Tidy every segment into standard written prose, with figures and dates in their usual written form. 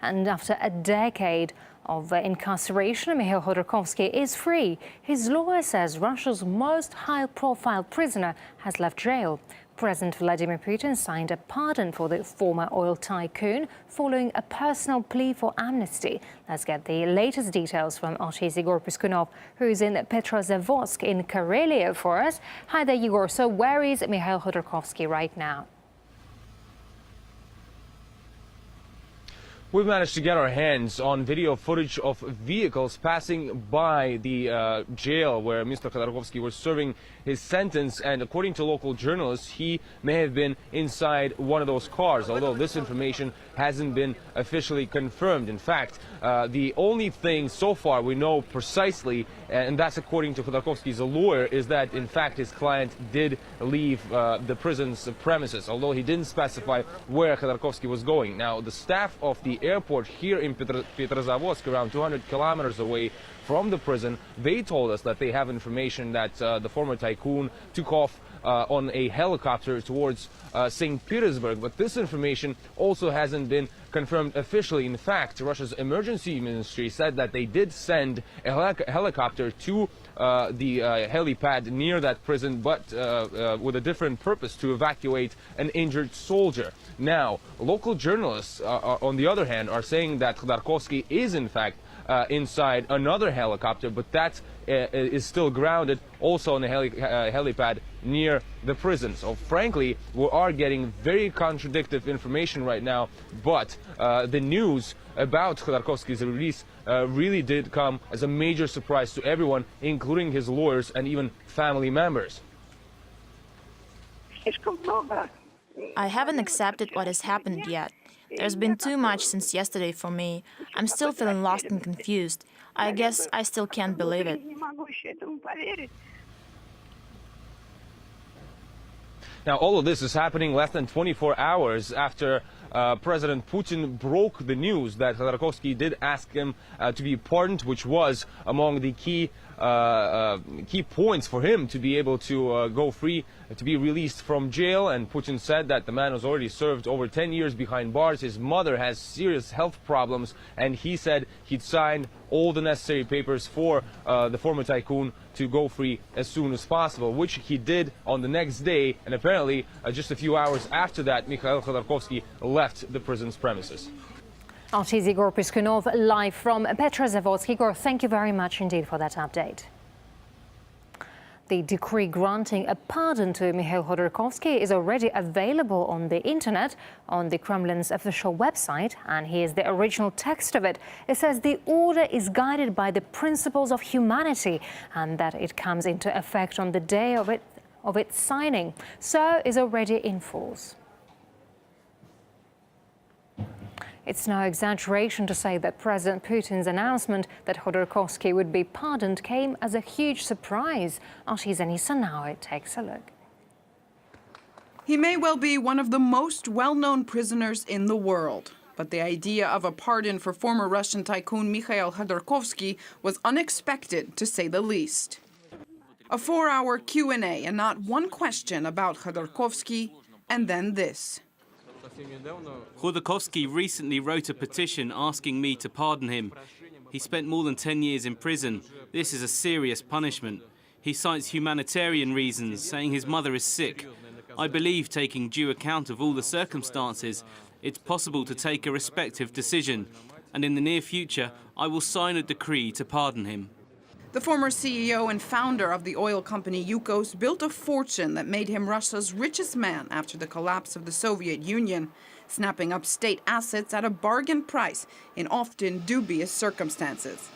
And after a decade of incarceration, Mikhail Khodorkovsky is free. His lawyer says Russia's most high-profile prisoner has left jail. President Vladimir Putin signed a pardon for the former oil tycoon following a personal plea for amnesty. Let's get the latest details from RT's Igor Piskunov, who is in Petrozavodsk in Karelia for us. Hi there, Igor. So where is Mikhail Khodorkovsky right now? We've managed to get our hands on video footage of vehicles passing by the jail where Mr. Khodorkovsky was serving his sentence, and according to local journalists, he may have been inside one of those cars, although this information hasn't been officially confirmed. In fact, the only thing so far we know precisely, and that's according to Khodorkovsky's lawyer, is that in fact his client did leave the prison's premises, although he didn't specify where Khodorkovsky was going. Now, the staff of the airport here in Petrozavodsk, around 200 kilometers away from the prison, they told us that they have information that the former tycoon took off on a helicopter towards St. Petersburg, but this information also hasn't been confirmed officially. In fact, Russia's emergency ministry said that they did send a helicopter to the helipad near that prison, but with a different purpose, to evacuate an injured soldier. Now, local journalists, on the other hand, are saying that Khodorkovsky is in fact inside another helicopter, but that is still grounded also on the helipad near the prison. So frankly, we are getting very contradictory information right now, but the news about Khodorkovsky's release really did come as a major surprise to everyone, including his lawyers and even family members. I haven't accepted what has happened yet. There's been too much since yesterday for me. I'm still feeling lost and confused. I guess I still can't believe it. Now, all of this is happening less than 24 hours after President Putin broke the news that Khodorkovsky did ask him to be pardoned, which was among the key points for him to be able to go free, to be released from jail. And Putin said that the man has already served over 10 years behind bars. His mother has serious health problems, and he said he'd signed all the necessary papers for the former tycoon to go free as soon as possible, which he did on the next day. And apparently, just a few hours after that, Mikhail Khodorkovsky left the prison's premises. RT's Igor Piskunov live from Petrozavodsk. Igor, thank you very much indeed for that update. The decree granting a pardon to Mikhail Khodorkovsky is already available on the internet, on the Kremlin's official website, and here's the original text of it. It says the order is guided by the principles of humanity and that it comes into effect on the day of its signing, so is already in force. It's no exaggeration to say that President Putin's announcement that Khodorkovsky would be pardoned came as a huge surprise. RT's Anissa now takes a look. He may well be one of the most well-known prisoners in the world, but the idea of a pardon for former Russian tycoon Mikhail Khodorkovsky was unexpected, to say the least. A 4-hour Q&A and not one question about Khodorkovsky, and then this. Khodorkovsky recently wrote a petition asking me to pardon him. He spent more than 10 years in prison. This is a serious punishment. He cites humanitarian reasons, saying his mother is sick. I believe, taking due account of all the circumstances, it's possible to take a respective decision, and in the near future, I will sign a decree to pardon him. The former CEO and founder of the oil company Yukos built a fortune that made him Russia's richest man after the collapse of the Soviet Union, snapping up state assets at a bargain price in often dubious circumstances.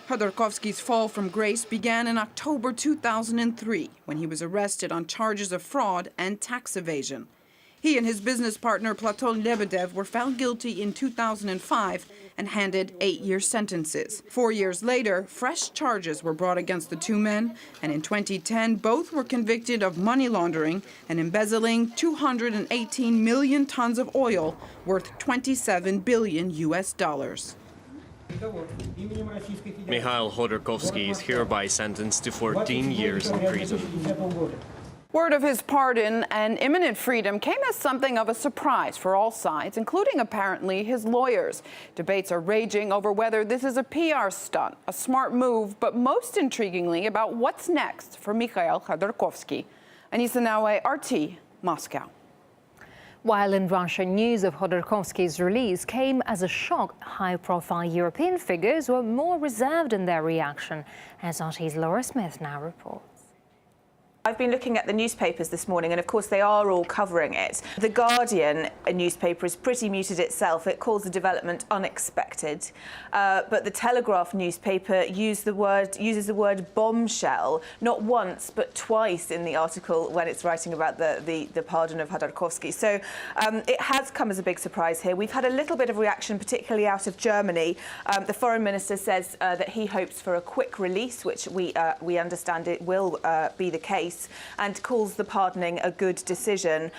Khodorkovsky's fall from grace began in October 2003, when he was arrested on charges of fraud and tax evasion. He and his business partner Platon Lebedev were found guilty in 2005 and handed 8-year sentences. 4 years later, fresh charges were brought against the two men, and in 2010, both were convicted of money laundering and embezzling 218 million tons of oil worth $27 billion. Mikhail Khodorkovsky is hereby sentenced to 14 years in prison. Word of his pardon and imminent freedom came as something of a surprise for all sides, including apparently his lawyers. Debates are raging over whether this is a PR stunt, a smart move, but most intriguingly about what's next for Mikhail Khodorkovsky. Anissa Nawe, RT, Moscow. While in Russia, news of Khodorkovsky's release came as a shock, high-profile European figures were more reserved in their reaction, as RT's Laura Smith now reports. I've been looking at the newspapers this morning, and of course they are all covering it. The Guardian newspaper is pretty muted itself. It calls the development unexpected. But the Telegraph newspaper uses the word bombshell, not once but twice in the article when it's writing about the pardon of Khodorkovsky. So it has come as a big surprise here. We've had a little bit of reaction, particularly out of Germany. The foreign minister says that he hopes for a quick release, which we understand it will be the case, and calls the pardoning a good decision.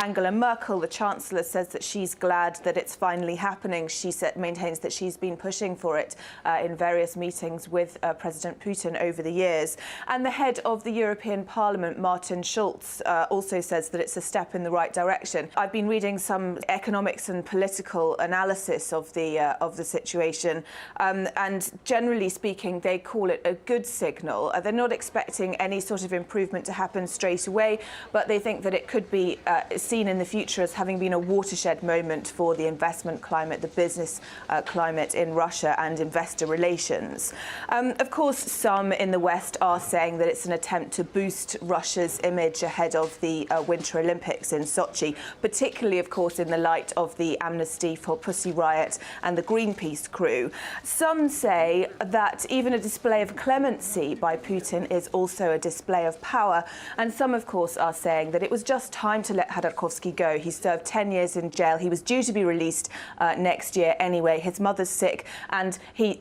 Angela Merkel, the Chancellor, says that she's glad that it's finally happening. She maintains that she's been pushing for it in various meetings with President Putin over the years. And the head of the European Parliament, Martin Schulz, also says that it's a step in the right direction. I've been reading some economics and political analysis of the situation, and generally speaking, they call it a good signal. They're not expecting any sort of improvement to happen straight away, but they think that it could be seen in the future as having been a watershed moment for the investment climate, the business climate in Russia and investor relations. Of course, some in the West are saying that it's an attempt to boost Russia's image ahead of the Winter Olympics in Sochi, particularly, of course, in the light of the Amnesty for Pussy Riot and the Greenpeace crew. Some say that even a display of clemency by Putin is also a display of power. And some, of course, are saying that it was just time to let Khodorkovsky go. He served 10 years in jail. He was due to be released next year anyway. His mother's sick, and he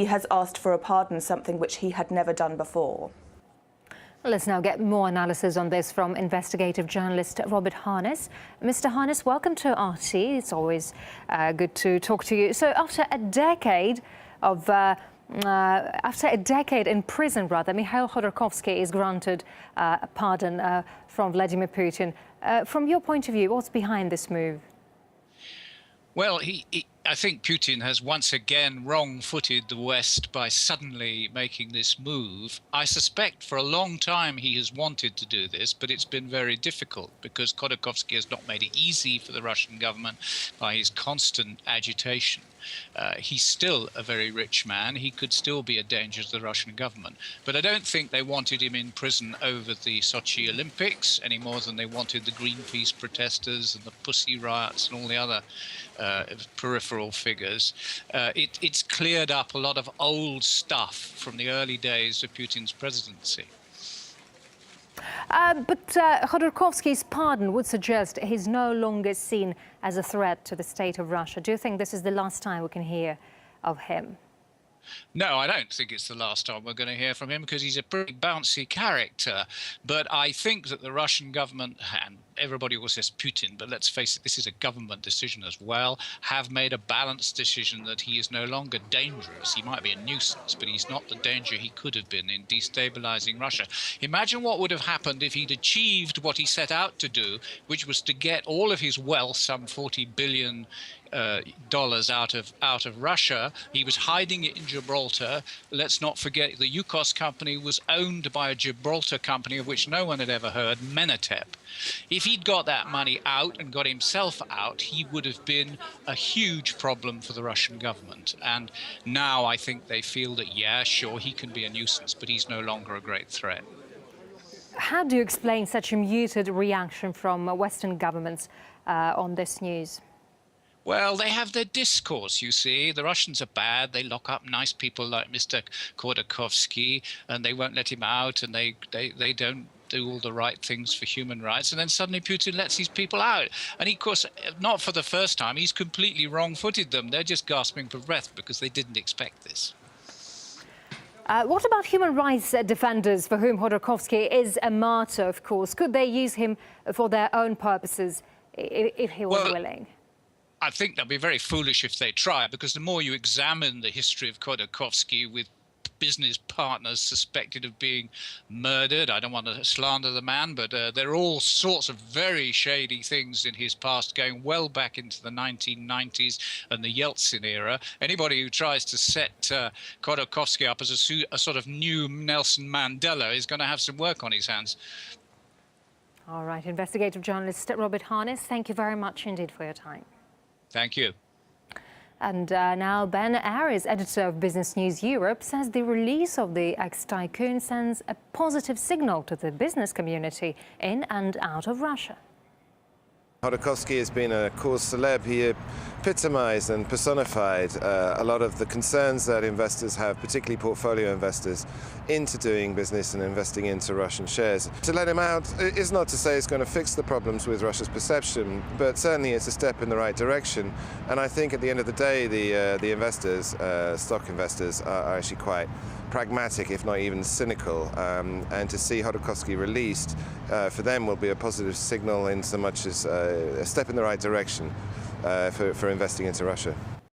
has asked for a pardon, something which he had never done before. Let's now get more analysis on this from investigative journalist Robert Harness. Mr. Harness, welcome to RT. It's always good to talk to you. So after a decade in prison, Mikhail Khodorkovsky is granted a pardon from Vladimir Putin. From your point of view, what's behind this move? Well, I think Putin has once again wrong-footed the West by suddenly making this move. I suspect for a long time he has wanted to do this, but it's been very difficult because Khodorkovsky has not made it easy for the Russian government by his constant agitation. He's still a very rich man. He could still be a danger to the Russian government. But I don't think they wanted him in prison over the Sochi Olympics any more than they wanted the Greenpeace protesters and the Pussy Riots and all the other peripheral figures. It's cleared up a lot of old stuff from the early days of Putin's presidency. But Khodorkovsky's pardon would suggest he's no longer seen as a threat to the state of Russia. Do you think this is the last time we can hear of him? No, I don't think it's the last time we're going to hear from him because he's a pretty bouncy character. But I think that the Russian government, and everybody always says Putin, but let's face it, this is a government decision as well, have made a balanced decision that he is no longer dangerous. He might be a nuisance, but he's not the danger he could have been in destabilizing Russia. Imagine what would have happened if he'd achieved what he set out to do, which was to get all of his wealth, some $40 billion out of Russia. He was hiding it in Gibraltar. Let's not forget the Yukos company was owned by a Gibraltar company of which no one had ever heard, Menatep. If he'd got that money out and got himself out, he would have been a huge problem for the Russian government. And now I think they feel that, yeah, sure, he can be a nuisance, but he's no longer a great threat. How do you explain such a muted reaction from Western governments on this news? Well, they have their discourse, you see. The Russians are bad. They lock up nice people like Mr. Khodorkovsky, and they won't let him out, and they don't do all the right things for human rights. And then suddenly Putin lets these people out. And he, of course, not for the first time, he's completely wrong-footed them. They're just gasping for breath because they didn't expect this. What about human rights defenders for whom Khodorkovsky is a martyr, of course? Could they use him for their own purposes if he was willing? I think they'll be very foolish if they try, because the more you examine the history of Khodorkovsky with business partners suspected of being murdered. I don't want to slander the man, but there are all sorts of very shady things in his past, going well back into the 1990s and the Yeltsin era. Anybody who tries to set Khodorkovsky up as a sort of new Nelson Mandela is going to have some work on his hands. All right, investigative journalist Robert Harness, thank you very much indeed for your time. Thank you. And now Ben Aris, editor of Business News Europe, says the release of the ex-tycoon sends a positive signal to the business community in and out of Russia. Khodorkovsky has been a cause célèbre. He epitomized and personified a lot of the concerns that investors have, particularly portfolio investors, into doing business and investing into Russian shares. To let him out is not to say it's going to fix the problems with Russia's perception, but certainly it's a step in the right direction. And I think at the end of the day, the investors, stock investors, are actually quite pragmatic, if not even cynical. And to see Khodorkovsky released, for them will be a positive signal in so much as a step in the right direction for investing into Russia.